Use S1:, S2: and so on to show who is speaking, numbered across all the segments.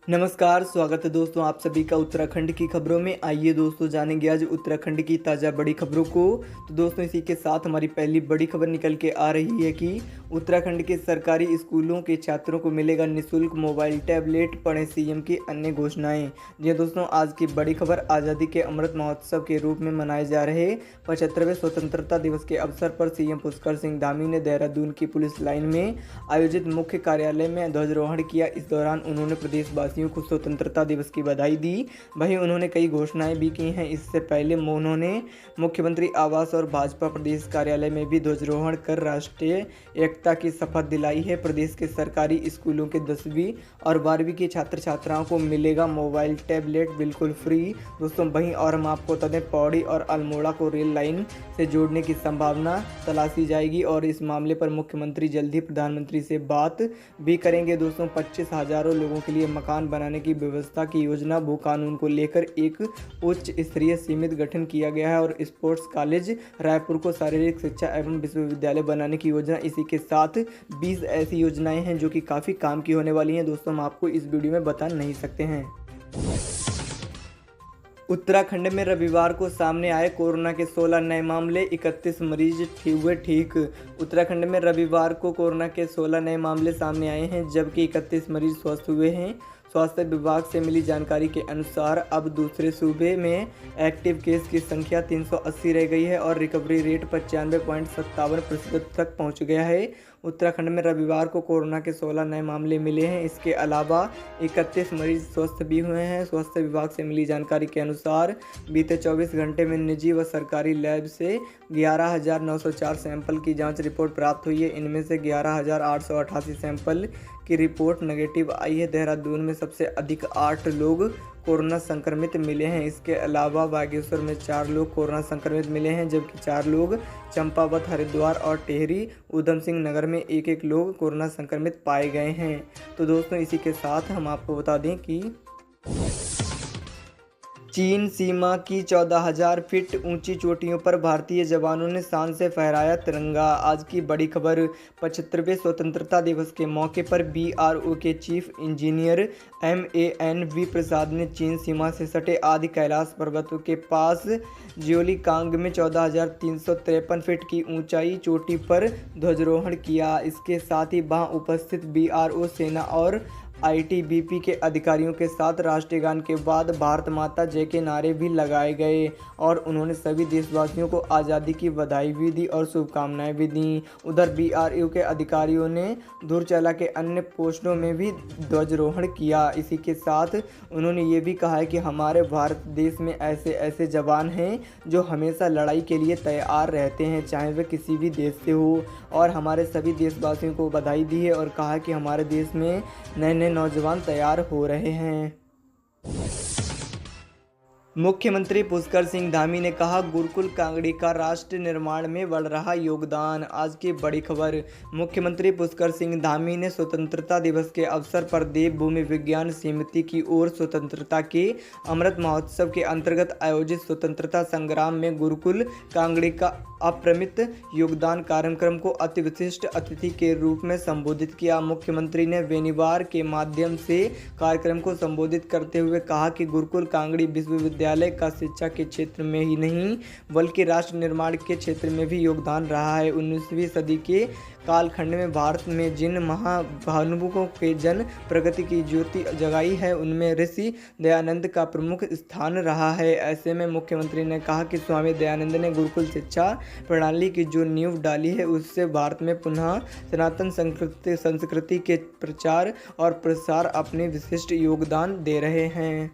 S1: नमस्कार, स्वागत है दोस्तों आप सभी का उत्तराखंड की खबरों में। आइए दोस्तों जानेंगे आज उत्तराखंड की ताज़ा बड़ी खबरों को। तो दोस्तों इसी के साथ हमारी पहली बड़ी खबर निकल के आ रही है कि उत्तराखंड के सरकारी स्कूलों के छात्रों को मिलेगा निःशुल्क मोबाइल टैबलेट, पढ़ें सीएम की अन्य घोषणाएं। जी दोस्तों, आज की बड़ी खबर आज़ादी के अमृत महोत्सव के रूप में मनाए जा रहे 75वें स्वतंत्रता दिवस के अवसर पर सीएम पुष्कर सिंह धामी ने देहरादून की पुलिस लाइन में आयोजित मुख्य कार्यालय में ध्वजारोहण किया। इस दौरान उन्होंने प्रदेशवासियों को स्वतंत्रता दिवस की बधाई दी। वहीं उन्होंने कई घोषणाएं भी की हैं। इससे पहले उन्होंने मुख्यमंत्री आवास और भाजपा प्रदेश कार्यालय में भी ध्वजारोहण कर राष्ट्रीय एकता की शपथ दिलाई है। प्रदेश के सरकारी स्कूलों के 10वीं और 12वीं के छात्र छात्राओं को मिलेगा मोबाइल टैबलेट बिल्कुल फ्री। दोस्तों वहीं और हम आपको बता दें, पौड़ी और अल्मोड़ा को रेल लाइन से जोड़ने की संभावना तलाशी जाएगी और इस मामले पर मुख्यमंत्री जल्द ही प्रधानमंत्री से बात भी करेंगे। दोस्तों 25,000 लोगों के लिए मकान बनाने की व्यवस्था की योजना भू कानून को लेकर एक उच्च स्तरीय समिति गठन किया गया है और स्पोर्ट्स कॉलेज रायपुर को शारीरिक शिक्षा एवं विश्वविद्यालय बनाने की योजना। इसी के साथ 20 ऐसी योजनाएं हैं जो कि काफ़ी काम की होने वाली हैं। दोस्तों हम आपको इस वीडियो में बता नहीं सकते हैं। उत्तराखंड में रविवार को सामने आए कोरोना के 16 नए मामले, 31 मरीज हुए ठीक। उत्तराखंड में रविवार को कोरोना के 16 नए मामले सामने आए हैं, जबकि 31 मरीज स्वस्थ हुए हैं। स्वास्थ्य विभाग से मिली जानकारी के अनुसार अब दूसरे सूबे में एक्टिव केस की संख्या 380 रह गई है और रिकवरी रेट 95.57% तक पहुंच गया है। उत्तराखंड में रविवार को कोरोना के 16 नए मामले मिले हैं। इसके अलावा 31 मरीज स्वस्थ भी हुए हैं। स्वास्थ्य विभाग से मिली जानकारी के अनुसार बीते 24 घंटे में निजी व सरकारी लैब से 11,904 सैंपल की जांच रिपोर्ट प्राप्त हुई है। इनमें से 11,888 सैंपल की रिपोर्ट नेगेटिव आई है। देहरादून में सबसे अधिक 8 लोग कोरोना संक्रमित मिले हैं। इसके अलावा बागेश्वर में 4 लोग कोरोना संक्रमित मिले हैं, जबकि 4 लोग चंपावत, हरिद्वार और टेहरी ऊधम सिंह नगर में एक लोग कोरोना संक्रमित पाए गए हैं। तो दोस्तों इसी के साथ हम आपको बता दें कि चीन सीमा की 14,000 फीट ऊंची चोटियों पर भारतीय जवानों ने शान से फहराया तिरंगा। आज की बड़ी खबर 75वें स्वतंत्रता दिवस के मौके पर बीआरओ के चीफ इंजीनियर MANV प्रसाद ने चीन सीमा से सटे आदि कैलाश पर्वतों के पास ज्योलिकांग में 14,353 फीट की ऊंचाई चोटी पर ध्वजारोहण किया। इसके साथ ही वहां उपस्थित बीआरओ सेना और ITBP के अधिकारियों के साथ राष्ट्रीय गान के बाद भारत माता जय के नारे भी लगाए गए और उन्होंने सभी देशवासियों को आज़ादी की बधाई भी दी और शुभकामनाएं भी दी। उधर BRO के अधिकारियों ने धूरचला के अन्य पोस्टों में भी ध्वजारोहण किया। इसी के साथ उन्होंने ये भी कहा है कि हमारे भारत देश में ऐसे ऐसे जवान हैं जो हमेशा लड़ाई के लिए तैयार रहते हैं, चाहे वे किसी भी देश से हो, और हमारे सभी देशवासियों को बधाई दी है और कहा कि हमारे देश में नए नए नौजवान तैयार हो रहे हैं। मुख्यमंत्री पुष्कर सिंह धामी ने कहा, गुरुकुल कांगड़ी का राष्ट्र निर्माण में बढ़ रहा योगदान। आज की बड़ी खबर, मुख्यमंत्री पुष्कर सिंह धामी ने स्वतंत्रता दिवस के अवसर पर देवभूमि विज्ञान समिति की ओर स्वतंत्रता के अमृत महोत्सव के अंतर्गत आयोजित स्वतंत्रता संग्राम में गुरुकुल कांगड़ी का अप्रमित योगदान कार्यक्रम को अति विशिष्ट अतिथि के रूप में संबोधित किया। मुख्यमंत्री ने वेनिवार के माध्यम से कार्यक्रम को संबोधित करते हुए कहा कि गुरुकुल कांगड़ी विश्वविद्यालय का शिक्षा के क्षेत्र में ही नहीं बल्कि राष्ट्र निर्माण के क्षेत्र में भी योगदान रहा है। 19वीं सदी के कालखंड में भारत में जिन महाभानुकों के जन प्रगति की ज्योति जगाई है उनमें ऋषि दयानंद का प्रमुख स्थान रहा है। ऐसे में मुख्यमंत्री ने कहा कि स्वामी दयानंद ने गुरुकुल शिक्षा प्रणाली की जो नींव डाली है उससे भारत में पुनः सनातन संस्कृति के प्रचार और प्रसार अपने विशिष्ट योगदान दे रहे हैं।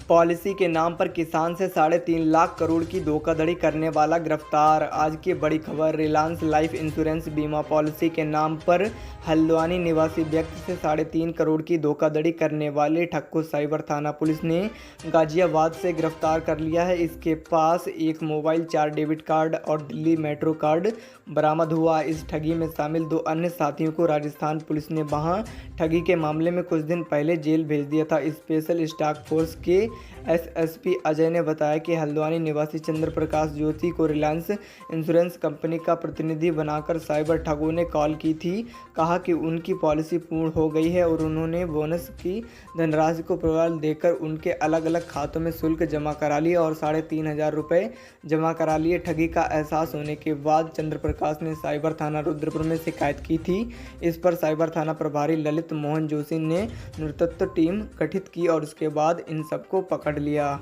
S1: पॉलिसी के नाम पर किसान से 3.5 लाख करोड़ की धोखाधड़ी करने वाला गिरफ्तार। आज की बड़ी खबर, रिलायंस लाइफ इंश्योरेंस बीमा पॉलिसी के नाम पर हल्द्वानी निवासी व्यक्ति से 3.5 करोड़ की धोखाधड़ी करने वाले ठग को साइबर थाना पुलिस ने गाजियाबाद से गिरफ्तार कर लिया है। इसके पास एक मोबाइल, 4 डेबिट कार्ड और दिल्ली मेट्रो कार्ड बरामद हुआ। इस ठगी में शामिल 2 अन्य साथियों को राजस्थान पुलिस ने वहां ठगी के मामले में कुछ दिन पहले जेल भेज दिया था। स्पेशल टास्क फोर्स के एसएसपी अजय ने बताया कि हल्द्वानी निवासी चंद्र प्रकाश ज्योति को रिलायंस इंश्योरेंस कंपनी का प्रतिनिधि बनाकर साइबर ठगों ने कॉल की थी। कहा कि उनकी पॉलिसी पूर्ण हो गई है और उन्होंने बोनस की धनराशि को प्रवाल देकर उनके अलग अलग खातों में शुल्क जमा करा लिया और 3,500 रुपये जमा करा लिए। ठगी का एहसास होने के बाद चंद्र प्रकाश ने साइबर थाना रुद्रपुर में शिकायत की थी। इस पर साइबर थाना प्रभारी ललित मोहन जोशी ने नेतृत्व टीम गठित की और उसके बाद इन सबको पकड़ लिया।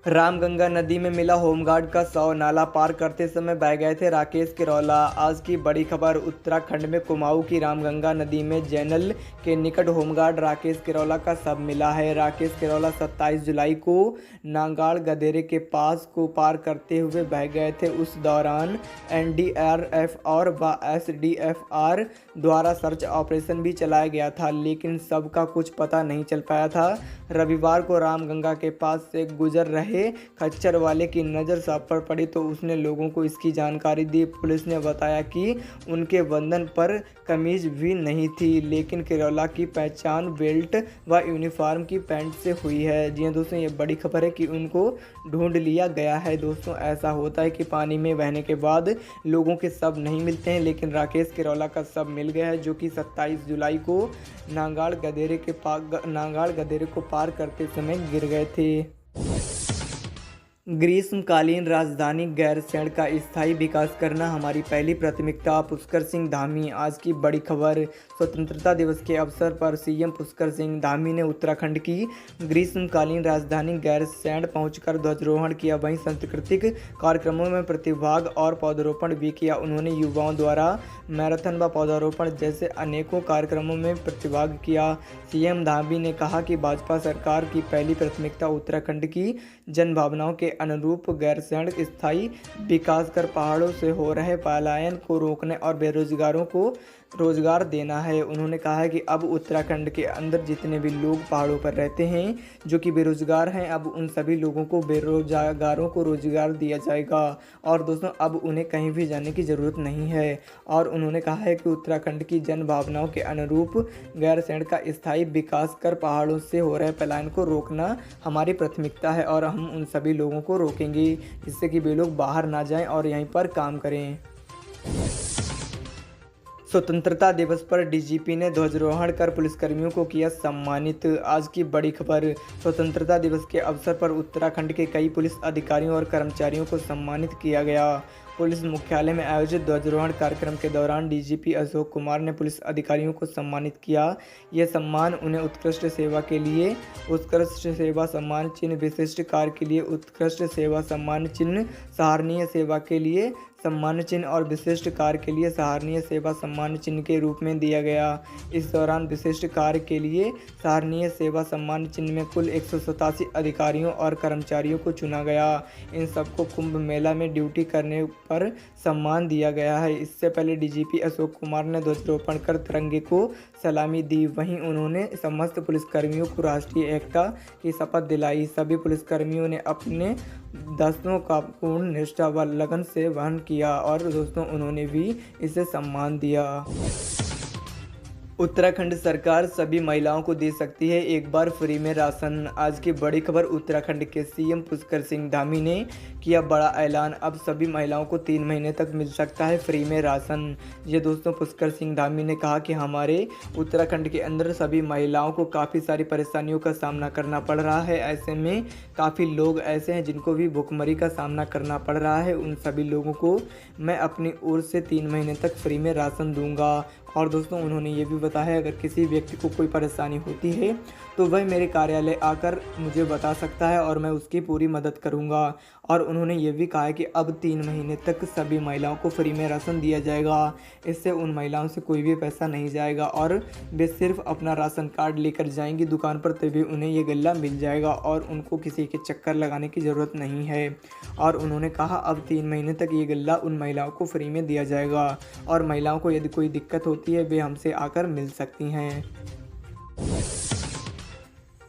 S1: रामगंगा नदी में मिला होमगार्ड का शव, नाला पार करते समय बह गए थे राकेश किरौला। आज की बड़ी खबर, उत्तराखंड में कुमाऊं की रामगंगा नदी में जैनल के निकट होमगार्ड राकेश किरौला का शव मिला है। राकेश किरौला 27 जुलाई को नांगाड़ गदेरे के पास को पार करते हुए बह गए थे। उस दौरान एनडीआरएफ और एसडीएफआर द्वारा सर्च ऑपरेशन भी चलाया गया था, लेकिन शव का कुछ पता नहीं चल पाया था। रविवार को रामगंगा के पास से गुजर रहे खच्चर वाले की नज़र शव पर पड़ी तो उसने लोगों को इसकी जानकारी दी। पुलिस ने बताया कि उनके बदन पर कमीज भी नहीं थी, लेकिन किरौला की पहचान बेल्ट व यूनिफॉर्म की पैंट से हुई है। जी हाँ दोस्तों, ये बड़ी खबर है कि उनको ढूंढ लिया गया है। दोस्तों, ऐसा होता है कि पानी में बहने के बाद लोगों के शव नहीं मिलते हैं, लेकिन राकेश किरौला का शव मिल गया है, जो कि 27 जुलाई को नांगाड़ गदेरे को पार करते समय गिर गए थे। ग्रीष्मकालीन राजधानी गैरसैंण का स्थायी विकास करना हमारी पहली प्राथमिकता, पुष्कर सिंह धामी। आज की बड़ी खबर, स्वतंत्रता दिवस के अवसर पर सीएम पुष्कर सिंह धामी ने उत्तराखंड की ग्रीष्मकालीन राजधानी गैरसैंण पहुंचकर ध्वजारोहण किया, वहीं सांस्कृतिक कार्यक्रमों में प्रतिभाग और पौधारोपण भी किया। उन्होंने युवाओं द्वारा मैराथन व पौधारोपण जैसे अनेकों कार्यक्रमों में प्रतिभाग किया। सीएम धामी ने कहा कि भाजपा सरकार की पहली प्राथमिकता उत्तराखंड की जनभावनाओं के अनुरूप गैरसैंण स्थायी विकास कर पहाड़ों से हो रहे पलायन को रोकने और बेरोजगारों को रोजगार देना है। उन्होंने कहा है कि अब उत्तराखंड के अंदर जितने भी लोग पहाड़ों पर रहते हैं जो कि बेरोजगार हैं, अब उन सभी लोगों को बेरोजगारों को रोजगार दिया जाएगा और दोस्तों अब उन्हें कहीं भी जाने की ज़रूरत नहीं है। और उन्होंने कहा है कि उत्तराखंड की जन भावनाओं के अनुरूप गैरसैंण का स्थायी विकास कर पहाड़ों से हो रहे पलायन को रोकना हमारी प्राथमिकता है और हम उन सभी लोगों को रोकेंगे जिससे कि वे लोग बाहर ना जाएं और यहीं पर काम करें। स्वतंत्रता दिवस पर डीजीपी ने ध्वजारोहण कर पुलिसकर्मियों को किया सम्मानित। आज की बड़ी खबर, स्वतंत्रता दिवस के अवसर पर उत्तराखंड के कई पुलिस अधिकारियों और कर्मचारियों को सम्मानित किया गया। पुलिस मुख्यालय में आयोजित ध्वजारोहण कार्यक्रम के दौरान डीजीपी अशोक कुमार ने पुलिस अधिकारियों को सम्मानित किया। यह सम्मान उन्हें उत्कृष्ट सेवा के लिए उत्कृष्ट सेवा सम्मान चिन्ह, विशिष्ट कार्य के लिए उत्कृष्ट सेवा सम्मान चिन्ह, सराहनीय सेवा के लिए सम्मान चिन्ह और विशिष्ट कार्य के लिए सराहनीय सेवा सम्मान चिन्ह के रूप में दिया गया। इस दौरान विशिष्ट कार्य के लिए सराहनीय सेवा सम्मान चिन्ह में कुल 187 अधिकारियों और कर्मचारियों को चुना गया। इन सबको कुंभ मेला में ड्यूटी करने पर सम्मान दिया गया है। इससे पहले डीजीपी अशोक कुमार ने ध्वजारोहण कर तिरंगे को सलामी दी। वहीं उन्होंने समस्त पुलिसकर्मियों को राष्ट्रीय एकता की शपथ दिलाई। सभी पुलिसकर्मियों ने अपने दायित्वों का पूर्ण निष्ठा व लगन से वहन किया और दोस्तों उन्होंने भी इसे सम्मान दिया। उत्तराखंड सरकार सभी महिलाओं को दे सकती है एक बार फ्री में राशन। आज की बड़ी खबर, उत्तराखंड के सीएम पुष्कर सिंह धामी ने किया बड़ा ऐलान। अब सभी महिलाओं को 3 महीने तक मिल सकता है फ्री में राशन। ये दोस्तों पुष्कर सिंह धामी ने कहा कि हमारे उत्तराखंड के अंदर सभी महिलाओं को काफ़ी सारी परेशानियों का सामना करना पड़ रहा है। ऐसे में काफ़ी लोग ऐसे हैं जिनको भी भुखमरी का सामना करना पड़ रहा है। उन सभी लोगों को मैं अपनी ओर से 3 महीने तक फ्री में राशन दूंगा। और दोस्तों उन्होंने ये भी बताया अगर किसी व्यक्ति को कोई परेशानी होती है तो वह मेरे कार्यालय आकर मुझे बता सकता है और मैं उसकी पूरी मदद करूंगा। और उन्होंने ये भी कहा है कि अब 3 महीने तक सभी महिलाओं को फ्री में राशन दिया जाएगा। इससे उन महिलाओं से कोई भी पैसा नहीं जाएगा और वे सिर्फ अपना राशन कार्ड लेकर जाएंगी दुकान पर, तभी उन्हें ये गल्ला मिल जाएगा और उनको किसी के चक्कर लगाने की ज़रूरत नहीं है। और उन्होंने कहा अब 3 महीने तक ये गल्ला उन महिलाओं को फ्री में दिया जाएगा और महिलाओं को यदि कोई दिक्कत होती है वे हमसे आकर मिल सकती हैं।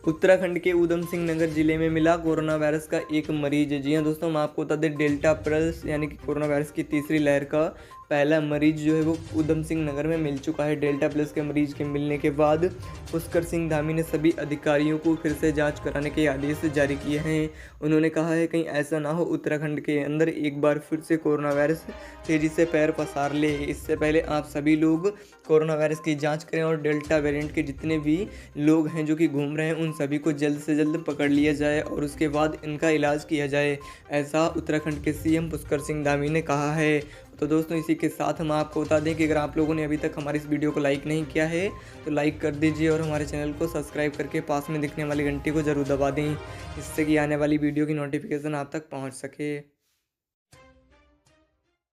S1: उत्तराखंड के ऊधम सिंह नगर जिले में मिला कोरोना वायरस का एक मरीज। जी हाँ दोस्तों, हम आपको बता दें डेल्टा प्लस यानी कि कोरोना वायरस की तीसरी लहर का पहला मरीज जो है वो उधम सिंह नगर में मिल चुका है। डेल्टा प्लस के मरीज के मिलने के बाद पुष्कर सिंह धामी ने सभी अधिकारियों को फिर से जांच कराने के आदेश जारी किए हैं। उन्होंने कहा है कहीं ऐसा ना हो उत्तराखंड के अंदर एक बार फिर से कोरोना वायरस तेज़ी से पैर पसार ले। इससे पहले आप सभी लोग कोरोना वायरस की जांच करें और डेल्टा वेरिएंट के जितने भी लोग हैं जो कि घूम रहे हैं उन सभी को जल्द से जल्द पकड़ लिया जाए और उसके बाद इनका इलाज किया जाए, ऐसा उत्तराखंड के सीएम पुष्कर सिंह धामी ने कहा है। तो दोस्तों इसी के साथ हम आपको बता दें कि अगर आप लोगों ने अभी तक हमारी इस वीडियो को लाइक नहीं किया है तो लाइक कर दीजिए और हमारे चैनल को सब्सक्राइब करके पास में दिखने वाली घंटी को ज़रूर दबा दें, जिससे कि आने वाली वीडियो की नोटिफिकेशन आप तक पहुंच सके।